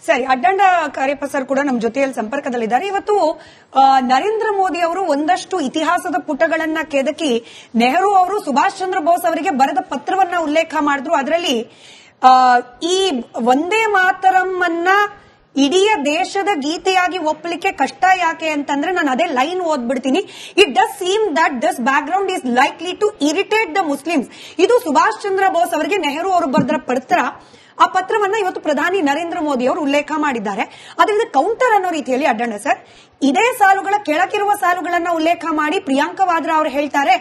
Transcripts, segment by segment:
ಸರಿ, ಅಡ್ಡಂಡ ಕಾರ್ಯಪ್ಪ ಸರ್ ಕೂಡ ನಮ್ಮ ಜೊತೆಯಲ್ಲಿ ಸಂಪರ್ಕದಲ್ಲಿದ್ದಾರೆ. ಇವತ್ತು ನರೇಂದ್ರ ಮೋದಿ ಅವರು ಒಂದಷ್ಟು ಇತಿಹಾಸದ ಪುಟಗಳನ್ನ ಕೆದಕಿ ನೆಹರು ಅವರು ಸುಭಾಷ್ ಚಂದ್ರ ಬೋಸ್ ಅವರಿಗೆ ಬರೆದ ಪತ್ರವನ್ನ ಉಲ್ಲೇಖ ಮಾಡಿದ್ರು. ಅದರಲ್ಲಿ ಈ ವಂದೇ ಮಾತರಂ ಅನ್ನ ಇಡೀ ದೇಶದ ಗೀತೆಯಾಗಿ ಒಪ್ಪಲಿಕ್ಕೆ ಕಷ್ಟ ಯಾಕೆ ಅಂತಂದ್ರೆ ನಾನು ಅದೇ ಲೈನ್ ಓದ್ಬಿಡ್ತೀನಿ. It does seem that this background is likely to irritate the Muslims. ಇದು ಸುಭಾಷ್ ಚಂದ್ರ ಬೋಸ್ ಅವರಿಗೆ ನೆಹರು ಅವರು ಬರೆದ ಪತ್ರ. ಆ ಪತ್ರವನ್ನ ಇವತ್ತು ಪ್ರಧಾನಿ ನರೇಂದ್ರ ಮೋದಿ ಅವರು ಉಲ್ಲೇಖ ಮಾಡಿದ್ದಾರೆ. ಅದರಿಂದ ಕೌಂಟರ್ ಅನ್ನೋ ರೀತಿಯಲ್ಲಿ ಅಡ್ಡಣ್ಣ ಸರ್ ಇದೇ ಸಾಲುಗಳ ಕೆಳಗಿರುವ ಸಾಲುಗಳನ್ನ ಉಲ್ಲೇಖ ಮಾಡಿ ಪ್ರಿಯಾಂಕಾ ವಾದ್ರಾ ಅವರು ಹೇಳ್ತಾರೆ,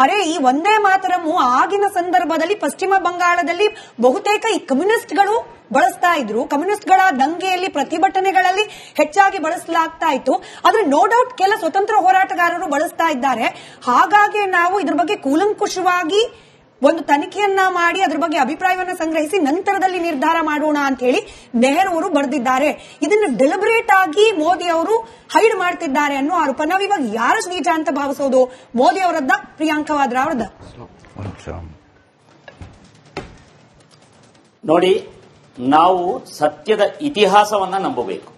ಅರೆ ಈ ವಂದೇ ಮಾತರಂ ಆಗಿನ ಸಂದರ್ಭದಲ್ಲಿ ಪಶ್ಚಿಮ ಬಂಗಾಳದಲ್ಲಿ ಬಹುತೇಕ ಈ ಕಮ್ಯುನಿಸ್ಟ್ಗಳು ಬಳಸ್ತಾ ಇದ್ರು. ಕಮ್ಯುನಿಸ್ಟ್ಗಳ ದಂಗೆಯಲ್ಲಿ ಪ್ರತಿಭಟನೆಗಳಲ್ಲಿ ಹೆಚ್ಚಾಗಿ ಬಳಸಲಾಗ್ತಾ ಇತ್ತು. ಆದ್ರೆ ನೋ ಡೌಟ್ ಕೆಲ ಸ್ವತಂತ್ರ ಹೋರಾಟಗಾರರು ಬಳಸ್ತಾ ಇದ್ದಾರೆ. ಹಾಗಾಗಿ ನಾವು ಇದ್ರ ಬಗ್ಗೆ ಕೂಲಂಕುಷವಾಗಿ ಒಂದು ತನಿಖೆಯನ್ನ ಮಾಡಿ ಅದ್ರ ಬಗ್ಗೆ ಅಭಿಪ್ರಾಯವನ್ನ ಸಂಗ್ರಹಿಸಿ ನಂತರದಲ್ಲಿ ನಿರ್ಧಾರ ಮಾಡೋಣ ಅಂತ ಹೇಳಿ ನೆಹರು ಅವರು ಬರೆದಿದ್ದಾರೆ. ಇದನ್ನ ಡೆಲಿಬರೇಟ್ ಆಗಿ ಮೋದಿ ಅವರು ಹೈಡ್ ಮಾಡ್ತಿದ್ದಾರೆ ಅನ್ನೋ ಆರೋಪ. ನಾವು ಇವಾಗ ಯಾರ ನಿಜ ಅಂತ ಭಾವಿಸೋದು, ಮೋದಿ ಅವರದ್ದ, ಪ್ರಿಯಾಂಕಾ ವಾದ್ರಾ ಅವರದ್ದ? ನೋಡಿ, ನಾವು ಸತ್ಯದ ಇತಿಹಾಸವನ್ನ ನಂಬಬೇಕು.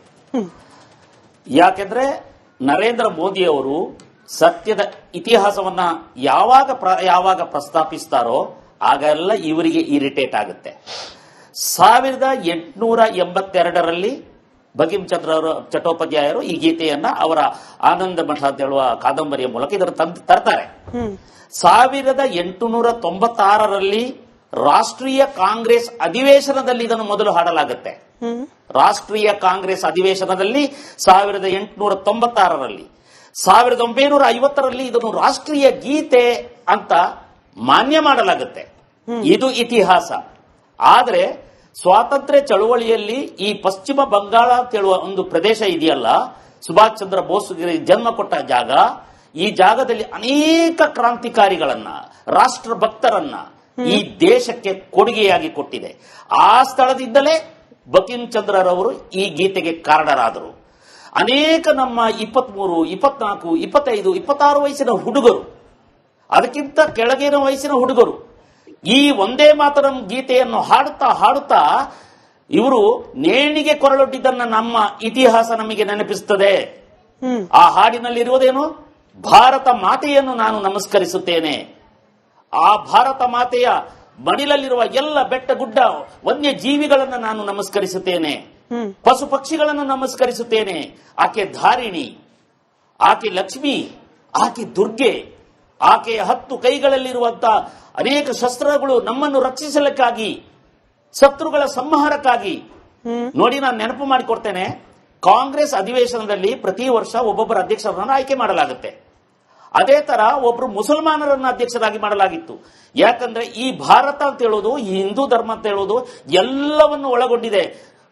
ಯಾಕೆಂದ್ರೆ ನರೇಂದ್ರ ಮೋದಿ ಅವರು ಸತ್ಯದ ಇತಿಹಾಸವನ್ನ ಯಾವಾಗ ಪ್ರಸ್ತಾಪಿಸ್ತಾರೋ ಆಗೆಲ್ಲ ಇವರಿಗೆ ಇರಿಟೇಟ್ ಆಗುತ್ತೆ. 1882ರಲ್ಲಿ ಬಂಕಿಂ ಚಂದ್ರ ಚಟ್ಟೋಪಾಧ್ಯಾಯರು ಈ ಗೀತೆಯನ್ನ ಅವರ ಆನಂದ ಮಠ ಅಂತ ಹೇಳುವ ಕಾದಂಬರಿಯ ಮೂಲಕ ಇದರ ತರ್ತಾರೆ. 1896ರಲ್ಲಿ ರಾಷ್ಟ್ರೀಯ ಕಾಂಗ್ರೆಸ್ ಅಧಿವೇಶನದಲ್ಲಿ ಇದನ್ನು ಮೊದಲು ಹಾಡಲಾಗುತ್ತೆ. ರಾಷ್ಟ್ರೀಯ ಕಾಂಗ್ರೆಸ್ ಅಧಿವೇಶನದಲ್ಲಿ 1896ರಲ್ಲಿ 1950ರಲ್ಲಿ ಇದನ್ನು ರಾಷ್ಟ್ರೀಯ ಗೀತೆ ಅಂತ ಮಾನ್ಯ ಮಾಡಲಾಗುತ್ತೆ. ಇದು ಇತಿಹಾಸ. ಆದರೆ ಸ್ವಾತಂತ್ರ್ಯ ಚಳವಳಿಯಲ್ಲಿ ಈ ಪಶ್ಚಿಮ ಬಂಗಾಳ ಅಂತ ಹೇಳುವ ಒಂದು ಪ್ರದೇಶ ಇದೆಯಲ್ಲ, ಸುಭಾಷ್ ಚಂದ್ರ ಬೋಸ್ ಜನ್ಮ ಕೊಟ್ಟ ಜಾಗ, ಈ ಜಾಗದಲ್ಲಿ ಅನೇಕ ಕ್ರಾಂತಿಕಾರಿಗಳನ್ನ, ರಾಷ್ಟ್ರ ಭಕ್ತರನ್ನ ಈ ದೇಶಕ್ಕೆ ಕೊಡುಗೆಯಾಗಿ ಕೊಟ್ಟಿದೆ. ಆ ಸ್ಥಳದಿಂದಲೇ ಬಂಕಿಂ ಚಂದ್ರರವರು ಈ ಗೀತೆಗೆ ಕಾರಣರಾದರು. ಅನೇಕ ನಮ್ಮ 23, 24, 25, 26 ವಯಸ್ಸಿನ ಹುಡುಗರು, ಅದಕ್ಕಿಂತ ಕೆಳಗಿನ ವಯಸ್ಸಿನ ಹುಡುಗರು ಈ ಒಂದೇ ಮಾತರಂ ಗೀತೆಯನ್ನು ಹಾಡುತ್ತಾ ಇವರು ನೇಣಿಗೆ ಕೊರಳೊಡ್ಡಿದ್ದನ್ನ ನಮ್ಮ ಇತಿಹಾಸ ನಮಗೆ ನೆನಪಿಸುತ್ತದೆ. ಆ ಹಾಡಿನಲ್ಲಿರುವುದೇನು? ಭಾರತ ಮಾತೆಯನ್ನು ನಾನು ನಮಸ್ಕರಿಸುತ್ತೇನೆ. ಆ ಭಾರತ ಮಾತೆಯ ಮಡಿಲಲ್ಲಿರುವ ಎಲ್ಲ ಬೆಟ್ಟ ಗುಡ್ಡ ವನ್ಯ ಜೀವಿಗಳನ್ನು ನಾನು ನಮಸ್ಕರಿಸುತ್ತೇನೆ. ಪಶು ಪಕ್ಷಿಗಳನ್ನು ನಮಸ್ಕರಿಸುತ್ತೇನೆ. ಆಕೆ ಧಾರಿಣಿ, ಆಕೆ ಲಕ್ಷ್ಮಿ, ಆಕೆ ದುರ್ಗೆ, ಆಕೆಯ 10 ಕೈಗಳಲ್ಲಿರುವಂತಹ ಅನೇಕ ಶಸ್ತ್ರಗಳು ನಮ್ಮನ್ನು ರಕ್ಷಿಸಲಿಕ್ಕಾಗಿ, ಶತ್ರುಗಳ ಸಂಹಾರಕ್ಕಾಗಿ. ನೋಡಿ, ನಾನು ನೆನಪು ಮಾಡಿಕೊಡ್ತೇನೆ, ಕಾಂಗ್ರೆಸ್ ಅಧಿವೇಶನದಲ್ಲಿ ಪ್ರತಿ ವರ್ಷ ಒಬ್ಬೊಬ್ಬರ ಅಧ್ಯಕ್ಷರನ್ನು ಆಯ್ಕೆ ಮಾಡಲಾಗುತ್ತೆ. ಅದೇ ತರ ಒಬ್ರು ಮುಸಲ್ಮಾನರನ್ನ ಅಧ್ಯಕ್ಷರಾಗಿ ಮಾಡಲಾಗಿತ್ತು. ಯಾಕಂದ್ರೆ ಈ ಭಾರತ ಅಂತ ಹೇಳೋದು, ಈ ಹಿಂದೂ ಧರ್ಮ ಅಂತ ಹೇಳೋದು ಎಲ್ಲವನ್ನು ಒಳಗೊಂಡಿದೆ.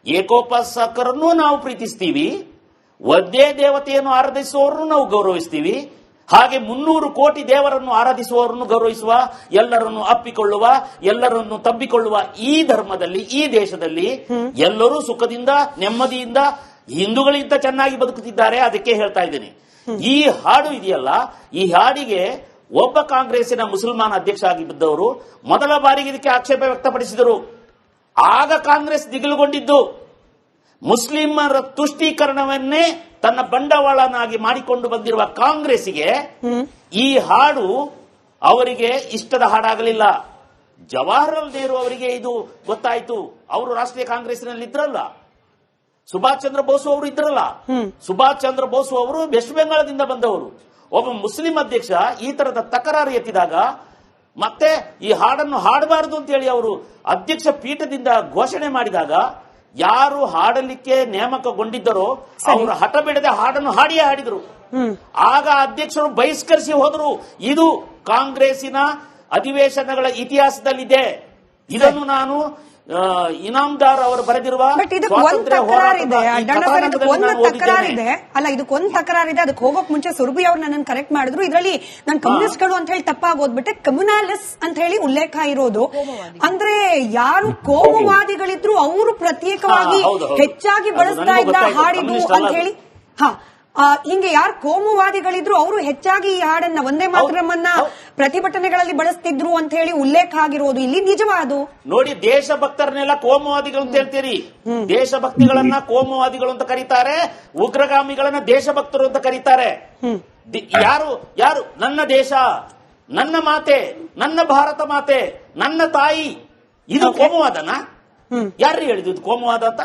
ಏಕೋಪಾಸಕರನ್ನು ನಾವು ಪ್ರೀತಿಸ್ತೀವಿ, ಒಂದೇ ದೇವತೆಯನ್ನು ಆರಾಧಿಸುವವರನ್ನು ನಾವು ಗೌರವಿಸ್ತೀವಿ, ಹಾಗೆ 300 ಕೋಟಿ ದೇವರನ್ನು ಆರಾಧಿಸುವವರನ್ನು ಗೌರವಿಸುವ, ಎಲ್ಲರನ್ನು ಅಪ್ಪಿಕೊಳ್ಳುವ, ಎಲ್ಲರನ್ನು ತಬ್ಬಿಕೊಳ್ಳುವ ಈ ಧರ್ಮದಲ್ಲಿ, ಈ ದೇಶದಲ್ಲಿ ಎಲ್ಲರೂ ಸುಖದಿಂದ ನೆಮ್ಮದಿಯಿಂದ ಹಿಂದೂಗಳಿಂದ ಚೆನ್ನಾಗಿ ಬದುಕುತ್ತಿದ್ದಾರೆ. ಅದಕ್ಕೆ ಹೇಳ್ತಾ ಇದ್ದೀನಿ. ಈ ಹಾಡು ಇದೆಯಲ್ಲ, ಈ ಹಾಡಿಗೆ ಒಬ್ಬ ಕಾಂಗ್ರೆಸ್ಸಿನ ಮುಸಲ್ಮಾನ ಅಧ್ಯಕ್ಷ ಆಗಿದ್ದವರು ಮೊದಲ ಬಾರಿಗೆ ಇದಕ್ಕೆ ಆಕ್ಷೇಪ ವ್ಯಕ್ತಪಡಿಸಿದರು. ಆಗ ಕಾಂಗ್ರೆಸ್ ದಿಗಿಲುಗೊಂಡಿದ್ದು. ಮುಸ್ಲಿಮರ ತುಷ್ಟೀಕರಣವನ್ನೇ ತನ್ನ ಬಂಡವಾಳನಾಗಿ ಮಾಡಿಕೊಂಡು ಬಂದಿರುವ ಕಾಂಗ್ರೆಸ್ಸಿಗೆ ಈ ಹಾಡು ಅವರಿಗೆ ಇಷ್ಟದ ಹಾಡಾಗಲಿಲ್ಲ. ಜವಾಹರಲಾಲ್ ನೆಹರು ಅವರಿಗೆ ಇದು ಗೊತ್ತಾಯಿತು. ಅವರು ರಾಷ್ಟ್ರೀಯ ಕಾಂಗ್ರೆಸ್ನಲ್ಲಿ ಇದ್ರಲ್ಲ, ಸುಭಾಷ್ ಚಂದ್ರ ಬೋಸ್ ಅವರು ಇದ್ರಲ್ಲ. ಸುಭಾಷ್ ಚಂದ್ರ ಬೋಸ್ ಅವರು ವೆಸ್ಟ್ ಬೆಂಗಾಳದಿಂದ ಬಂದವರು. ಒಬ್ಬ ಮುಸ್ಲಿಂ ಅಧ್ಯಕ್ಷ ಈ ತರದ ತಕರಾರು ಎತ್ತಿದಾಗ, ಮತ್ತೆ ಈ ಹಾಡನ್ನು ಹಾಡಬಾರದು ಅಂತ ಹೇಳಿ ಅವರು ಅಧ್ಯಕ್ಷ ಪೀಠದಿಂದ ಘೋಷಣೆ ಮಾಡಿದಾಗ, ಯಾರು ಹಾಡಲಿಕ್ಕೆ ನೇಮಕಗೊಂಡಿದ್ದರೋ ಅವರು ಹಠ ಬಿಡದೆ ಹಾಡನ್ನು ಹಾಡಿಯೇ ಹಾಡಿದರು. ಆಗ ಅಧ್ಯಕ್ಷರು ಬಹಿಷ್ಕರಿಸಿ ಹೋದರು. ಇದು ಕಾಂಗ್ರೆಸ್ಸಿನ ಅಧಿವೇಶನಗಳ ಇತಿಹಾಸದಲ್ಲಿದೆ. ಇದನ್ನು ನಾನು ಇನಾಮ್ದಾರ್ ಅವರು ಬರೆದಿರುವ ಇದಕ್ಕೊಂದು ತಕರಾರಿದೆ. ಅದಕ್ಕೆ ಹೋಗೋಕ್ ಮುಂಚೆ ಸುರಭಿ ಅವ್ರು ನನ್ನನ್ನು ಕರೆಕ್ಟ್ ಮಾಡಿದ್ರು. ಇದರಲ್ಲಿ ನಾನು ಕಮ್ಯುನಿಸ್ಟ್ಗಳು ಅಂತ ಹೇಳಿ ತಪ್ಪಾಗಿ ಓದ್ಬಿಟ್ಟೆ. ಕಮ್ಯುನಾಲಿಸ್ ಅಂತ ಹೇಳಿ ಉಲ್ಲೇಖ ಇರೋದು ಅಂದ್ರೆ ಯಾರು ಕೋಮುವಾದಿಗಳಿದ್ರು ಅವರು ಪ್ರತ್ಯೇಕವಾಗಿ ಹೆಚ್ಚಾಗಿ ಬಳಸ್ತಾ ಇದ್ದ ಹಾಡಿದು ಅಂತ ಹೇಳಿ. ಹಿಂಗೆ ಯಾರು ಕೋಮುವಾದಿಗಳಿದ್ರು ಅವರು ಹೆಚ್ಚಾಗಿ ಈ ಹಾಡನ್ನ ವಂದೇ ಮಾತರಮನ್ನ ಪ್ರತಿಭಟನೆಗಳಲ್ಲಿ ಬಳಸ್ತಿದ್ರು ಅಂತ ಹೇಳಿ ಉಲ್ಲೇಖ ಆಗಿರೋದು ಇಲ್ಲಿ ನಿಜವಾದು. ನೋಡಿ, ದೇಶಭಕ್ತರನ್ನೆಲ್ಲ ಕೋಮುವಾದಿಗಳು ಅಂತ ಹೇಳ್ತೀರಿ. ದೇಶಭಕ್ತಿಗಳನ್ನ ಕೋಮುವಾದಿಗಳು ಅಂತ ಕರೀತಾರೆ, ಉಗ್ರಗಾಮಿಗಳನ್ನ ದೇಶಭಕ್ತರು ಅಂತ ಕರೀತಾರೆ. ಯಾರು ಯಾರು ನನ್ನ ದೇಶ, ನನ್ನ ಮಾತೆ, ನನ್ನ ಭಾರತ ಮಾತೆ, ನನ್ನ ತಾಯಿ, ಇದು ಕೋಮುವಾದನ? ಯಾರು ಹೇಳಿದ್ರು ಇದು ಕೋಮುವಾದ ಅಂತ?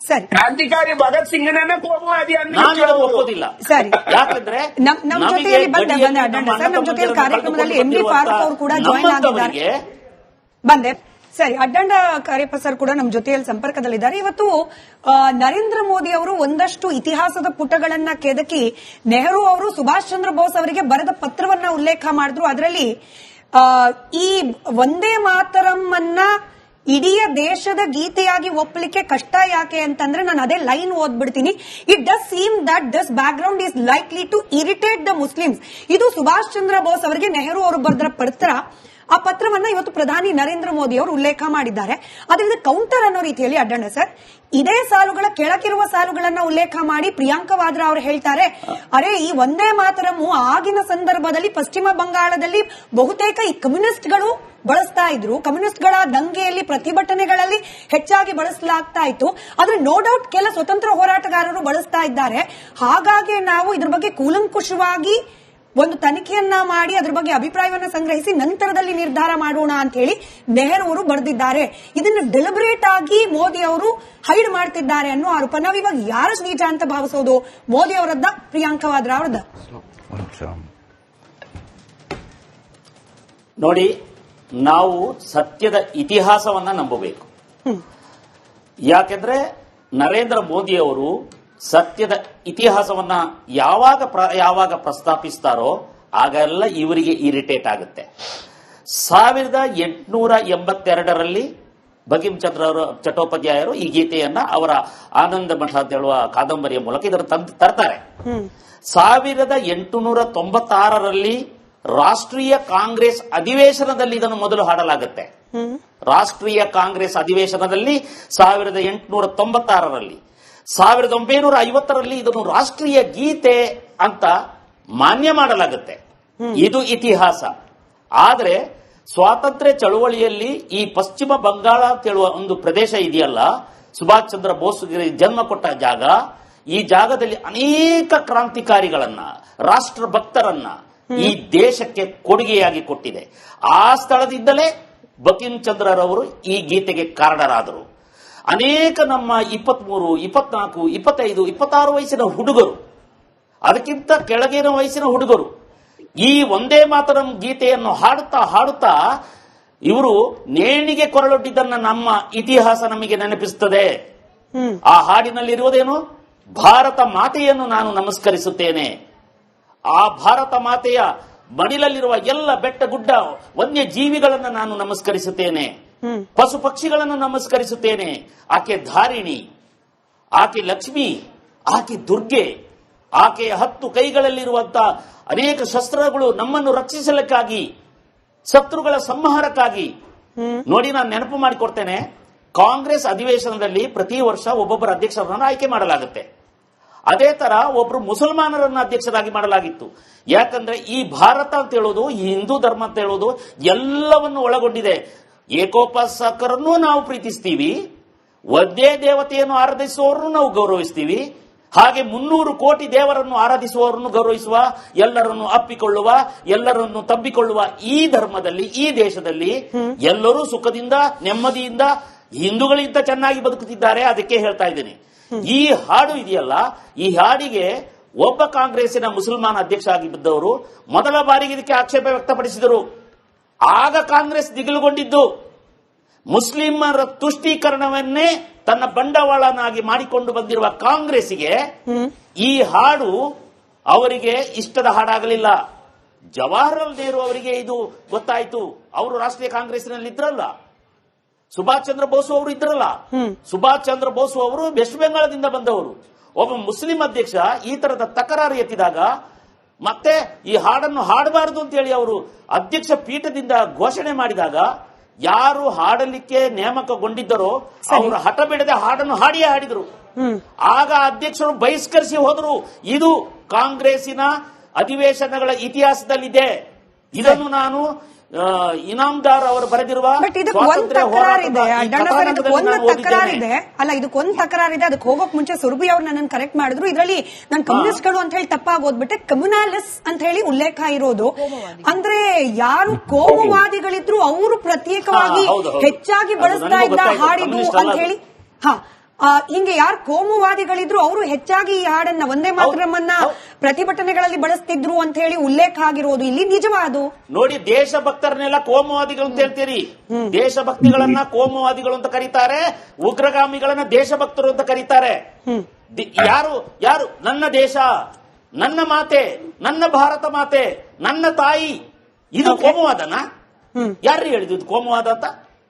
ಸರಿ, ಕ್ರಾಂತಿಕಾರಿ ಭಗತ್ ಸಿಂಗ್ನನ್ನ ಕೋಮುವಾದಿ ನಾನು ಒಪ್ಪೋದಿಲ್ಲ. ಸರಿ, ಯಾಕಂದ್ರೆ ನಮ್ಮ ಜೊತೆಯಲ್ಲಿ ನಮ್ಮ ಜೊತೆಯಲ್ಲಿ ಕಾರ್ಯಕ್ರಮದಲ್ಲಿ ಎಂ ಡಿ ಫಾರೂಕ್ ಅವರು ಕೂಡ ಜಾಯಿನ್ ಆಗಿದ್ದಾರೆ. ಬಂದೆ ಸರಿ, ಅಡ್ಡಂಡ ಕಾರ್ಯಪ್ಪ ಸರ್ ಕೂಡ ನಮ್ಮ ಜೊತೆಯಲ್ಲಿ ಸಂಪರ್ಕದಲ್ಲಿದ್ದಾರೆ. ಇವತ್ತು ನರೇಂದ್ರ ಮೋದಿ ಅವರು ಒಂದಷ್ಟು ಇತಿಹಾಸದ ಪುಟಗಳನ್ನ ಕೆದಕಿ ನೆಹರು ಅವರು ಸುಭಾಷ್ ಚಂದ್ರ ಬೋಸ್ ಅವರಿಗೆ ಬರೆದ ಪತ್ರವನ್ನ ಉಲ್ಲೇಖ ಮಾಡಿದ್ರು. ಅದರಲ್ಲಿ ಈ ವಂದೇ ಮಾತರಂ ಅನ್ನ ಇಡೀ ದೇಶದ ಗೀತೆಯಾಗಿ ಒಪ್ಪಲಿಕ್ಕೆ ಕಷ್ಟ ಯಾಕೆ ಅಂತಂದ್ರೆ ನಾನು ಅದೇ ಲೈನ್ ಓದ್ಬಿಡ್ತೀನಿ. It does seem that this background is likely to irritate the Muslims. ಇದು ಸುಭಾಷ್ ಚಂದ್ರ ಬೋಸ್ ಅವರಿಗೆ ನೆಹರು ಅವರು ಬರೆದ ಪತ್ರ. ಆ ಪತ್ರವನ್ನ ಇವತ್ತು ಪ್ರಧಾನಿ ನರೇಂದ್ರ ಮೋದಿ ಅವರು ಉಲ್ಲೇಖ ಮಾಡಿದ್ದಾರೆ. ಅದರಿಂದ ಕೌಂಟರ್ ಅನ್ನೋ ರೀತಿಯಲ್ಲಿ ಅಡ್ಡಣ್ಣ ಸರ್ ಇದೇ ಸಾಲುಗಳ ಕೆಳಗಿರುವ ಸಾಲುಗಳನ್ನ ಉಲ್ಲೇಖ ಮಾಡಿ ಪ್ರಿಯಾಂಕಾ ವಾದ್ರಾ ಅವರು ಹೇಳ್ತಾರೆ, ಅರೆ ಈ ವಂದೇ ಮಾತರಂ ಆಗಿನ ಸಂದರ್ಭದಲ್ಲಿ ಪಶ್ಚಿಮ ಬಂಗಾಳದಲ್ಲಿ ಬಹುತೇಕ ಈ ಕಮ್ಯುನಿಸ್ಟ್ಗಳು ಬಳಸ್ತಾ ಇದ್ರು. ಕಮ್ಯುನಿಸ್ಟ್ಗಳ ದಂಗೆಯಲ್ಲಿ ಪ್ರತಿಭಟನೆಗಳಲ್ಲಿ ಹೆಚ್ಚಾಗಿ ಬಳಸಲಾಗ್ತಾ ಇತ್ತು. ಆದ್ರೆ ನೋ ಡೌಟ್ ಕೆಲ ಸ್ವತಂತ್ರ ಹೋರಾಟಗಾರರು ಬಳಸ್ತಾ ಇದ್ದಾರೆ. ಹಾಗಾಗಿ ನಾವು ಇದ್ರ ಬಗ್ಗೆ ಕೂಲಂಕುಷವಾಗಿ ಒಂದು ತನಿಖೆಯನ್ನ ಮಾಡಿ ಅದ್ರ ಬಗ್ಗೆ ಅಭಿಪ್ರಾಯವನ್ನ ಸಂಗ್ರಹಿಸಿ ನಂತರದಲ್ಲಿ ನಿರ್ಧಾರ ಮಾಡೋಣ ಅಂತ ಹೇಳಿ ನೆಹರು ಅವರು ಬರೆದಿದ್ದಾರೆ. ಇದನ್ನು ಡೆಲಿಬರೇಟ್ ಆಗಿ ಮೋದಿ ಅವರು ಹೈಡ್ ಮಾಡ್ತಿದ್ದಾರೆ ಅನ್ನೋ ಆರೋಪ. ನಾವಿವಾಗ ಯಾರ ನಿಜ ಅಂತ ಭಾವಿಸೋದು, ಮೋದಿ ಅವರದ್ದ, ಪ್ರಿಯಾಂಕಾ ವಾದ್ರಾ ಅವರದ್ದ? ನೋಡಿ, ನಾವು ಸತ್ಯದ ಇತಿಹಾಸವನ್ನ ನಂಬಬೇಕು. ಯಾಕೆಂದ್ರೆ ನರೇಂದ್ರ ಮೋದಿ ಅವರು ಸತ್ಯದ ಇತಿಹಾಸವನ್ನ ಯಾವಾಗ ಪ್ರಸ್ತಾಪಿಸ್ತಾರೋ ಆಗೆಲ್ಲ ಇವರಿಗೆ ಇರಿಟೇಟ್ ಆಗುತ್ತೆ. 1882ರಲ್ಲಿ ಬಂಕಿಂ ಚಂದ್ರ ಚಟ್ಟೋಪಾಧ್ಯಾಯರು ಈ ಗೀತೆಯನ್ನ ಅವರ ಆನಂದ ಮಠ ಅಂತ ಹೇಳುವ ಕಾದಂಬರಿಯ ಮೂಲಕ ಇದರ ತರ್ತಾರೆ. 1896ರಲ್ಲಿ ರಾಷ್ಟ್ರೀಯ ಕಾಂಗ್ರೆಸ್ ಅಧಿವೇಶನದಲ್ಲಿ ಇದನ್ನು ಮೊದಲು ಹಾಡಲಾಗುತ್ತೆ. ರಾಷ್ಟ್ರೀಯ ಕಾಂಗ್ರೆಸ್ ಅಧಿವೇಶನದಲ್ಲಿ 1896ರಲ್ಲಿ. 1950ರಲ್ಲಿ ಇದನ್ನು ರಾಷ್ಟ್ರೀಯ ಗೀತೆ ಅಂತ ಮಾನ್ಯ ಮಾಡಲಾಗುತ್ತೆ. ಇದು ಇತಿಹಾಸ. ಆದರೆ ಸ್ವಾತಂತ್ರ್ಯ ಚಳವಳಿಯಲ್ಲಿ ಈ ಪಶ್ಚಿಮ ಬಂಗಾಳ ಅಂತ ಹೇಳುವ ಒಂದು ಪ್ರದೇಶ ಇದೆಯಲ್ಲ, ಸುಭಾಷ್ ಚಂದ್ರ ಬೋಸ್ಗೆ ಜನ್ಮ ಕೊಟ್ಟ ಜಾಗ, ಈ ಜಾಗದಲ್ಲಿ ಅನೇಕ ಕ್ರಾಂತಿಕಾರಿಗಳನ್ನ, ರಾಷ್ಟ್ರ ಭಕ್ತರನ್ನ ಈ ದೇಶಕ್ಕೆ ಕೊಡುಗೆಯಾಗಿ ಕೊಟ್ಟಿದೆ. ಆ ಸ್ಥಳದಿಂದಲೇ ಬಂಕಿಂ ಚಂದ್ರರವರು ಈ ಗೀತೆಗೆ ಕಾರಣರಾದರು. ಅನೇಕ ನಮ್ಮ 23, 24, 25, 26 ವಯಸ್ಸಿನ ಹುಡುಗರು, ಅದಕ್ಕಿಂತ ಕೆಳಗಿನ ವಯಸ್ಸಿನ ಹುಡುಗರು ಈ ವಂದೇ ಮಾತರಂ ಗೀತೆಯನ್ನು ಹಾಡುತ್ತಾ ಇವರು ನೇಣಿಗೆ ಕೊರಳೊಡ್ಡಿದ್ದನ್ನ ನಮ್ಮ ಇತಿಹಾಸ ನಮಗೆ ನೆನಪಿಸುತ್ತದೆ. ಆ ಹಾಡಿನಲ್ಲಿರುವುದೇನು? ಭಾರತ ಮಾತೆಯನ್ನು ನಾನು ನಮಸ್ಕರಿಸುತ್ತೇನೆ. ಆ ಭಾರತ ಮಾತೆಯ ಮಡಿಲಲ್ಲಿರುವ ಎಲ್ಲ ಬೆಟ್ಟ ಗುಡ್ಡ ವನ್ಯ ಜೀವಿಗಳನ್ನು ನಾನು ನಮಸ್ಕರಿಸುತ್ತೇನೆ. ಪಶು ಪಕ್ಷಿಗಳನ್ನು ನಮಸ್ಕರಿಸುತ್ತೇನೆ. ಆಕೆ ಧಾರಿಣಿ, ಆಕೆ ಲಕ್ಷ್ಮಿ, ಆಕೆ ದುರ್ಗೆ, ಆಕೆಯ 10 ಕೈಗಳಲ್ಲಿರುವಂತಹ ಅನೇಕ ಶಸ್ತ್ರಗಳು ನಮ್ಮನ್ನು ರಕ್ಷಿಸಲಿಕ್ಕಾಗಿ, ಶತ್ರುಗಳ ಸಂಹಾರಕ್ಕಾಗಿ. ನೋಡಿ, ನಾನು ನೆನಪು ಮಾಡಿಕೊಡ್ತೇನೆ, ಕಾಂಗ್ರೆಸ್ ಅಧಿವೇಶನದಲ್ಲಿ ಪ್ರತಿ ವರ್ಷ ಒಬ್ಬೊಬ್ಬರ ಅಧ್ಯಕ್ಷರನ್ನು ಆಯ್ಕೆ ಮಾಡಲಾಗುತ್ತೆ. ಅದೇ ತರ ಒಬ್ರು ಮುಸಲ್ಮಾನರನ್ನ ಅಧ್ಯಕ್ಷರಾಗಿ ಮಾಡಲಾಗಿತ್ತು. ಯಾಕಂದ್ರೆ ಈ ಭಾರತ ಅಂತ ಹೇಳೋದು, ಈ ಹಿಂದೂ ಧರ್ಮ ಅಂತ ಹೇಳೋದು ಎಲ್ಲವನ್ನು ಒಳಗೊಂಡಿದೆ. ಏಕೋಪಾಸಕರನ್ನು ನಾವು ಪ್ರೀತಿಸ್ತೀವಿ, ಒಂದೇ ದೇವತೆಯನ್ನು ಆರಾಧಿಸುವವರನ್ನು ನಾವು ಗೌರವಿಸ್ತೀವಿ, ಹಾಗೆ 300 ಕೋಟಿ ದೇವರನ್ನು ಆರಾಧಿಸುವವರನ್ನು ಗೌರವಿಸುವ, ಎಲ್ಲರನ್ನು ಅಪ್ಪಿಕೊಳ್ಳುವ, ಎಲ್ಲರನ್ನು ತಬ್ಬಿಕೊಳ್ಳುವ ಈ ಧರ್ಮದಲ್ಲಿ, ಈ ದೇಶದಲ್ಲಿ ಎಲ್ಲರೂ ಸುಖದಿಂದ ನೆಮ್ಮದಿಯಿಂದ ಹಿಂದೂಗಳಿಂದ ಚೆನ್ನಾಗಿ ಬದುಕುತ್ತಿದ್ದಾರೆ. ಅದಕ್ಕೆ ಹೇಳ್ತಾ ಇದ್ದೇನೆ, ಈ ಹಾಡು ಇದೆಯಲ್ಲ, ಈ ಹಾಡಿಗೆ ಒಬ್ಬ ಕಾಂಗ್ರೆಸ್ಸಿನ ಮುಸಲ್ಮಾನ ಅಧ್ಯಕ್ಷ ಆಗಿದ್ದವರು ಮೊದಲ ಬಾರಿಗೆ ಇದಕ್ಕೆ ಆಕ್ಷೇಪ ವ್ಯಕ್ತಪಡಿಸಿದರು. ಆಗ ಕಾಂಗ್ರೆಸ್ ದಿಗಿಲುಗೊಂಡಿದ್ದು. ಮುಸ್ಲಿಮರ ತುಷ್ಟೀಕರಣವನ್ನೇ ತನ್ನ ಬಂಡವಾಳನಾಗಿ ಮಾಡಿಕೊಂಡು ಬಂದಿರುವ ಕಾಂಗ್ರೆಸ್ಸಿಗೆ ಈ ಹಾಡು ಅವರಿಗೆ ಇಷ್ಟದ ಹಾಡಾಗಲಿಲ್ಲ. ಜವಾಹರಲಾಲ್ ನೆಹರು ಅವರಿಗೆ ಇದು ಗೊತ್ತಾಯಿತು. ಅವರು ರಾಷ್ಟ್ರೀಯ ಕಾಂಗ್ರೆಸ್ನಲ್ಲಿ ಇದ್ರಲ್ಲ, ಸುಭಾಷ್ ಚಂದ್ರ ಬೋಸ್ ಅವರು ಇದ್ರಲ್ಲ. ಸುಭಾಷ್ ಚಂದ್ರ ಬೋಸ್ ಅವರು ವೆಸ್ಟ್ ಬೆಂಗಾಳದಿಂದ ಬಂದವರು. ಒಬ್ಬ ಮುಸ್ಲಿಂ ಅಧ್ಯಕ್ಷ ಈ ತರದ ತಕರಾರು ಎತ್ತಿದಾಗ, ಮತ್ತೆ ಈ ಹಾಡನ್ನು ಹಾಡಬಾರದು ಅಂತ ಹೇಳಿ ಅವರು ಅಧ್ಯಕ್ಷ ಪೀಠದಿಂದ ಘೋಷಣೆ ಮಾಡಿದಾಗ, ಯಾರು ಹಾಡಲಿಕ್ಕೆ ನೇಮಕಗೊಂಡಿದ್ದರೋ ಅವರು ಹಠ ಬಿಡದೆ ಹಾಡನ್ನು ಹಾಡಿಯೇ ಹಾಡಿದರು. ಆಗ ಅಧ್ಯಕ್ಷರು ಬಹಿಷ್ಕರಿಸಿ ಹೋದರು. ಇದು ಕಾಂಗ್ರೆಸ್ಸಿನ ಅಧಿವೇಶನಗಳ ಇತಿಹಾಸದಲ್ಲಿದೆ. ಇದನ್ನು ನಾನು ಇನಾಮ್ದಾರ್ ಅವರು ಬರೆದಿರುವ ಬಟ್ ಇದಕ್ಕೆ ಒಂದು ತಕರಾರಿದೆ ಅಡ್ಡಣ್ಣ ಸರ್, ಇದಕ್ಕೆ ಒಂದು ತಕರಾರಿದೆ ಅಲ್ಲ, ಇದಕ್ಕೊಂದು ತಕರಾರಿದೆ. ಅದಕ್ಕೆ ಹೋಗೋಕ್ ಮುಂಚೆ ಸುರಭಿ ಅವ್ರು ನನ್ನನ್ನು ಕರೆಕ್ಟ್ ಮಾಡಿದ್ರು. ಇದರಲ್ಲಿ ನಾನು ಕಮ್ಯುನಿಸ್ಟ್ಗಳು ಅಂತ ಹೇಳಿ ತಪ್ಪಾಗಿ ಓದ್ಬಿಟ್ಟೆ, ಕಮ್ಯುನಾಲಿಸ್ ಅಂತ ಹೇಳಿ ಉಲ್ಲೇಖ ಇರೋದು. ಅಂದ್ರೆ ಯಾರು ಕೋಮುವಾದಿಗಳಿದ್ರು ಅವರು ಪ್ರತ್ಯೇಕವಾಗಿ ಹೆಚ್ಚಾಗಿ ಬಳಸ್ತಾ ಇದ್ದ ಹಾಡಿದು ಅಂತ ಹೇಳಿ, ಹಿಂಗೆ ಯಾರು ಕೋಮುವಾದಿಗಳಿದ್ರು ಅವರು ಹೆಚ್ಚಾಗಿ ಈ ಹಾಡನ್ನ ವಂದೇ ಮಾತರಮನ್ನ ಪ್ರತಿಭಟನೆಗಳಲ್ಲಿ ಬಳಸ್ತಿದ್ರು ಅಂತ ಹೇಳಿ ಉಲ್ಲೇಖ ಆಗಿರೋದು ಇಲ್ಲಿ ನಿಜವಾದು. ನೋಡಿ, ದೇಶಭಕ್ತರನ್ನೆಲ್ಲ ಕೋಮುವಾದಿಗಳು ಅಂತ ಹೇಳ್ತೀರಿ. ದೇಶಭಕ್ತಿಗಳನ್ನ ಕೋಮುವಾದಿಗಳು ಅಂತ ಕರೀತಾರೆ, ಉಗ್ರಗಾಮಿಗಳನ್ನ ದೇಶಭಕ್ತರು ಅಂತ ಕರೀತಾರೆ. ಯಾರು ನನ್ನ ದೇಶ, ನನ್ನ ಮಾತೆ, ನನ್ನ ಭಾರತ ಮಾತೆ, ನನ್ನ ತಾಯಿ, ಇದು ಕೋಮುವಾದನ? ಯಾರು ಹೇಳಿದ್ದು ಇದು ಕೋಮುವಾದ ಅಂತ?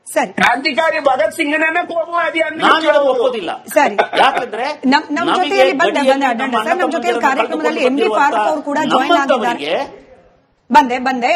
ಸರಿ, ಕ್ರಾಂತಿಕಾರಿ ಭಗತ್ ಸಿಂಗ್ನನ್ನ ಕೋಮುವಾದಿ ನಾನು ಒಪ್ಪೋದಿಲ್ಲ. ಸರಿ, ಯಾಕಂದ್ರೆ ನಮ್ಮ ಜೊತೆಯಲ್ಲಿ ನಮ್ಮ ಜೊತೆಯಲ್ಲಿ ಕಾರ್ಯಕ್ರಮದಲ್ಲಿ ಎಂ ಬಿ ಫಾರೂಕ್ ಅವರು ಕೂಡ ಜಾಯಿನ್ ಆಗಿದ್ದಾರೆ. ಬಂದೆ